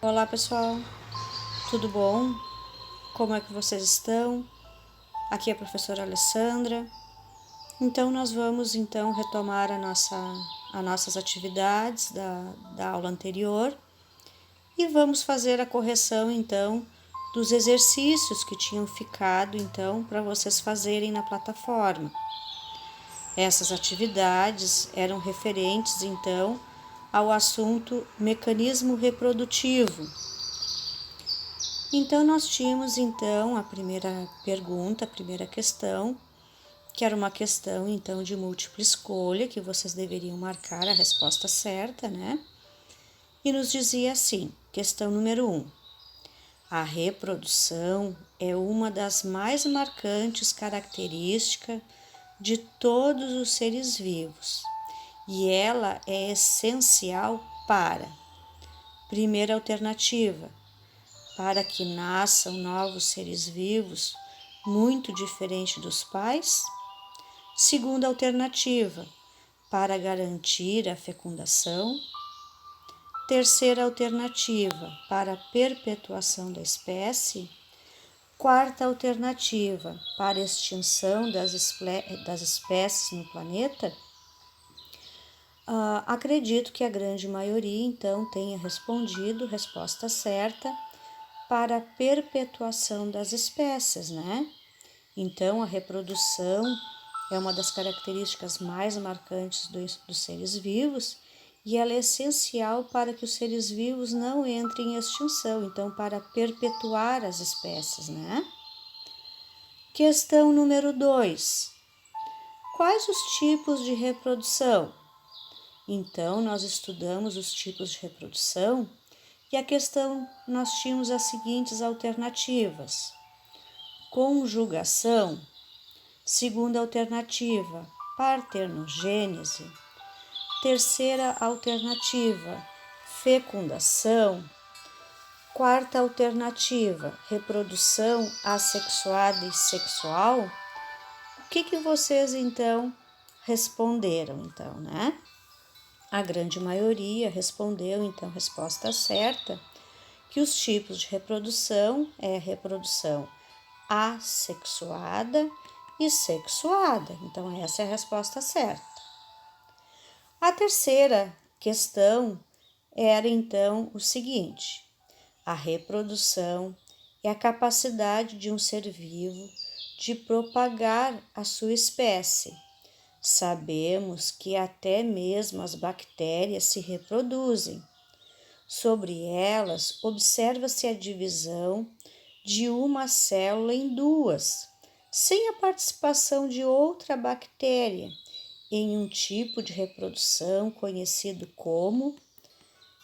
Olá pessoal, tudo bom? Como é que vocês estão? Aqui é a professora Alessandra. Então nós vamos retomar as nossas atividades da aula anterior e vamos fazer a correção dos exercícios que tinham ficado para vocês fazerem na plataforma. Essas atividades eram referentes ao assunto mecanismo reprodutivo. Então, nós tínhamos a primeira pergunta, a primeira questão, que era uma questão de múltipla escolha, que vocês deveriam marcar a resposta certa, né? E nos dizia assim, questão número 1. A reprodução é uma das mais marcantes características de todos os seres vivos e ela é essencial para, primeira alternativa, para que nasçam novos seres vivos muito diferentes dos pais. Segunda alternativa, para garantir a fecundação. Terceira alternativa, para a perpetuação da espécie. Quarta alternativa, para a extinção das espécies no planeta. Acredito que a grande maioria, tenha respondido resposta certa para a perpetuação das espécies, né? Então, a reprodução é uma das características mais marcantes dos seres vivos e ela é essencial para que os seres vivos não entrem em extinção, então, para perpetuar as espécies, né? Questão número 2. Quais os tipos de reprodução? Então, nós estudamos os tipos de reprodução e a questão nós tínhamos as seguintes alternativas. Conjugação. Segunda alternativa, parternogênese. Terceira alternativa, fecundação. Quarta alternativa, reprodução assexuada e sexual. O que vocês responderam né? A grande maioria respondeu a resposta certa, que os tipos de reprodução é reprodução assexuada e sexuada. Então, essa é a resposta certa. A terceira questão era, o seguinte: a reprodução é a capacidade de um ser vivo de propagar a sua espécie. Sabemos que até mesmo as bactérias se reproduzem. Sobre elas, observa-se a divisão de uma célula em duas, sem a participação de outra bactéria, em um tipo de reprodução conhecido como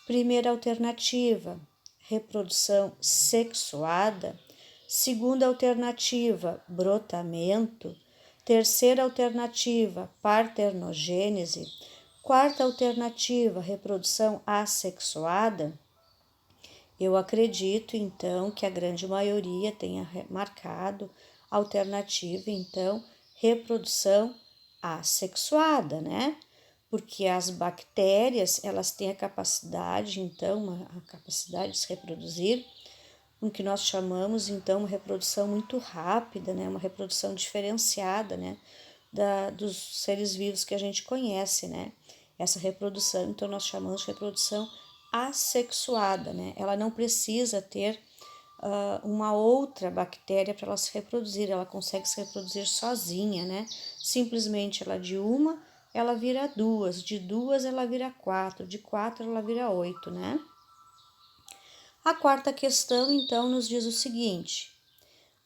primeira alternativa, reprodução sexuada. Segunda alternativa, brotamento. Terceira alternativa, parternogênese. Quarta alternativa, reprodução assexuada. Eu acredito, que a grande maioria tenha marcado a alternativa, reprodução assexuada, né? Porque as bactérias, elas têm a capacidade, a capacidade de se reproduzir, o que nós chamamos, uma reprodução muito rápida, né? Uma reprodução diferenciada, né? Dos seres vivos que a gente conhece, né? Essa reprodução, nós chamamos de reprodução assexuada, né? Ela não precisa ter uma outra bactéria para ela se reproduzir, ela consegue se reproduzir sozinha, né? Simplesmente ela de uma, ela vira duas, de duas ela vira quatro, de quatro ela vira 8, né? A quarta questão, nos diz o seguinte: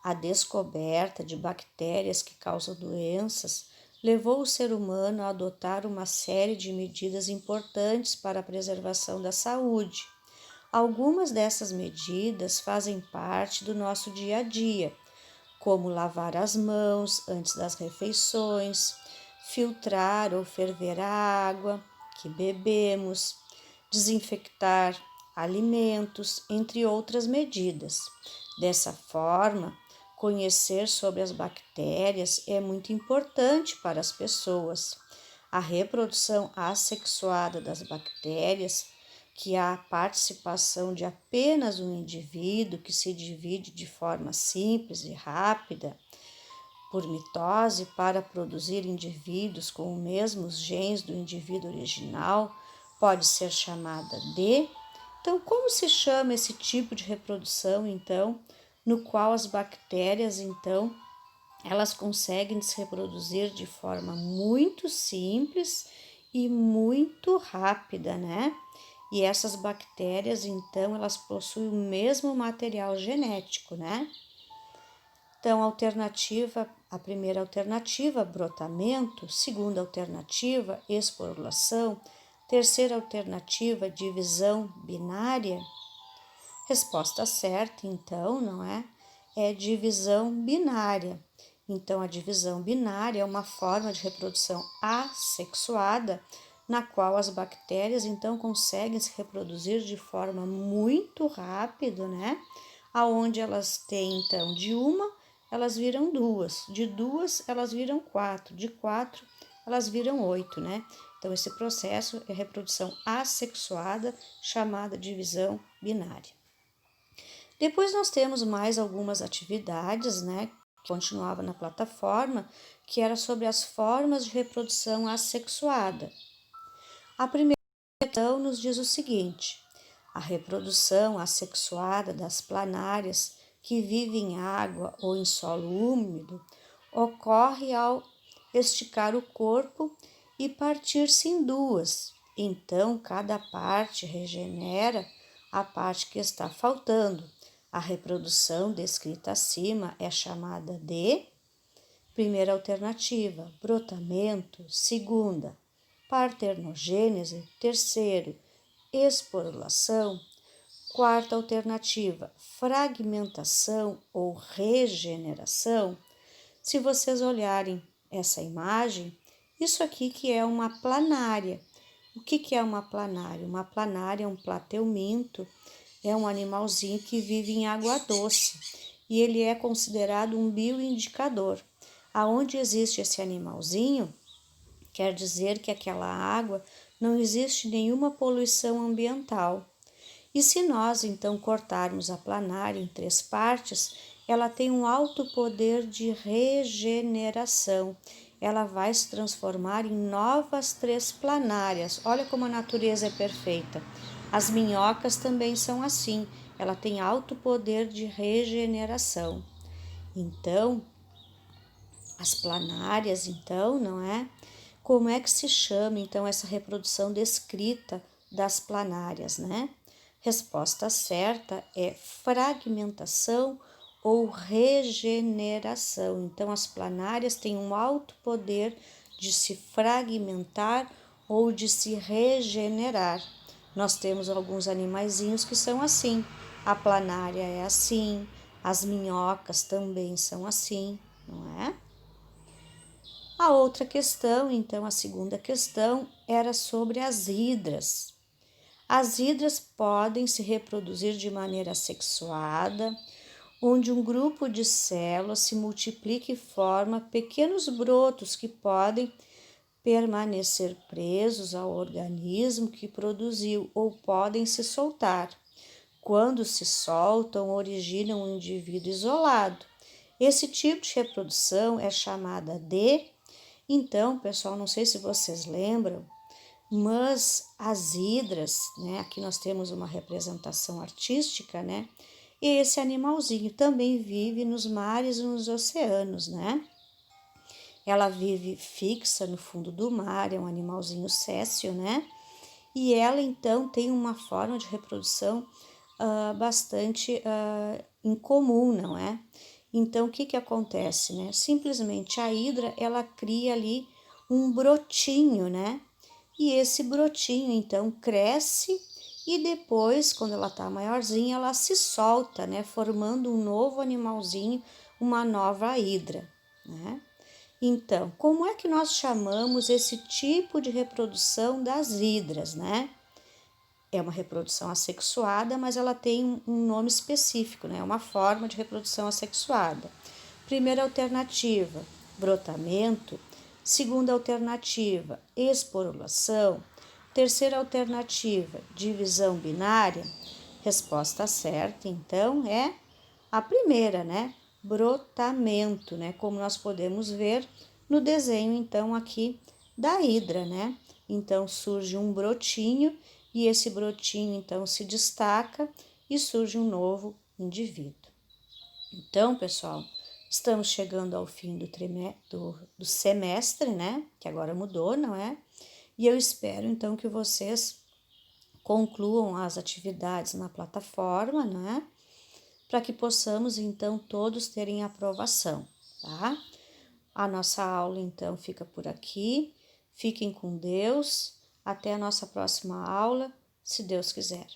a descoberta de bactérias que causam doenças levou o ser humano a adotar uma série de medidas importantes para a preservação da saúde. Algumas dessas medidas fazem parte do nosso dia a dia, como lavar as mãos antes das refeições, filtrar ou ferver a água que bebemos, desinfectar alimentos, entre outras medidas. Dessa forma, conhecer sobre as bactérias é muito importante para as pessoas. A reprodução assexuada das bactérias que há a participação de apenas um indivíduo que se divide de forma simples e rápida por mitose para produzir indivíduos com os mesmos genes do indivíduo original, pode ser chamada de. Então, como se chama esse tipo de reprodução, então, no qual as bactérias, então, elas conseguem se reproduzir de forma muito simples e muito rápida, né? E essas bactérias, então, elas possuem o mesmo material genético, né? Então, a primeira alternativa, brotamento, segunda alternativa, esporulação, terceira alternativa, divisão binária. Resposta certa, então, não é? É divisão binária. Então, a divisão binária é uma forma de reprodução assexuada, na qual as bactérias, então, conseguem se reproduzir de forma muito rápida, né? Aonde elas têm, então, de uma, elas viram duas, de duas, elas viram quatro, de quatro, elas viram oito, né? Então, esse processo é reprodução assexuada, chamada divisão binária. Depois nós temos mais algumas atividades, né, que continuava na plataforma, que era sobre as formas de reprodução assexuada. A primeira questão nos diz o seguinte: a reprodução assexuada das planárias que vivem em água ou em solo úmido ocorre ao esticar o corpo e partir-se em duas. Então, cada parte regenera a parte que está faltando. A reprodução descrita acima é chamada de primeira alternativa, brotamento, segunda, parternogênese, terceiro, esporulação, quarta alternativa, fragmentação ou regeneração. Se vocês olharem essa imagem, isso aqui que é uma planária. O que é uma planária? Uma planária é um plateuminto, é um animalzinho que vive em água doce e ele é considerado um bioindicador. Aonde existe esse animalzinho, quer dizer que aquela água não existe nenhuma poluição ambiental. E se nós então cortarmos a planária em 3 partes, ela tem um alto poder de regeneração. Ela vai se transformar em novas 3 planárias. Olha como a natureza é perfeita. As minhocas também são assim. Ela tem alto poder de regeneração. Então, as planárias, então, não é? Como é que se chama, então, essa reprodução descrita das planárias, né? Resposta certa é fragmentação ou regeneração. Então, as planárias têm um alto poder de se fragmentar ou de se regenerar. Nós temos alguns animaizinhos que são assim. A planária é assim, as minhocas também são assim, não é? A outra questão, então, a segunda questão, era sobre as hidras. As hidras podem se reproduzir de maneira sexuada, onde um grupo de células se multiplica e forma pequenos brotos que podem permanecer presos ao organismo que produziu ou podem se soltar. Quando se soltam, originam um indivíduo isolado. Esse tipo de reprodução é chamada de. Então, pessoal, não sei se vocês lembram, mas as hidras, né? Aqui nós temos uma representação artística, né? E esse animalzinho também vive nos mares e nos oceanos, né? Ela vive fixa no fundo do mar, é um animalzinho céssio, né? E ela então tem uma forma de reprodução bastante incomum, não é? Então, o que acontece, né? Simplesmente a hidra, ela cria ali um brotinho, né? E esse brotinho, então, cresce e depois, quando ela tá maiorzinha, ela se solta, né? Formando um novo animalzinho, uma nova hidra, né? Então, como é que nós chamamos esse tipo de reprodução das hidras, né? É uma reprodução assexuada, mas ela tem um nome específico, né? É uma forma de reprodução assexuada. Primeira alternativa, brotamento. Segunda alternativa, esporulação. Terceira alternativa, divisão binária. Resposta certa, então, é a primeira, né? Brotamento, né? Como nós podemos ver no desenho, então, aqui da hidra, né? Então, surge um brotinho e esse brotinho, então, se destaca e surge um novo indivíduo. Então, pessoal, estamos chegando ao fim do semestre, né? Que agora mudou, não é? E eu espero, então, que vocês concluam as atividades na plataforma, né? Para que possamos, então, todos terem aprovação, tá? A nossa aula, então, fica por aqui. Fiquem com Deus. Até a nossa próxima aula, se Deus quiser.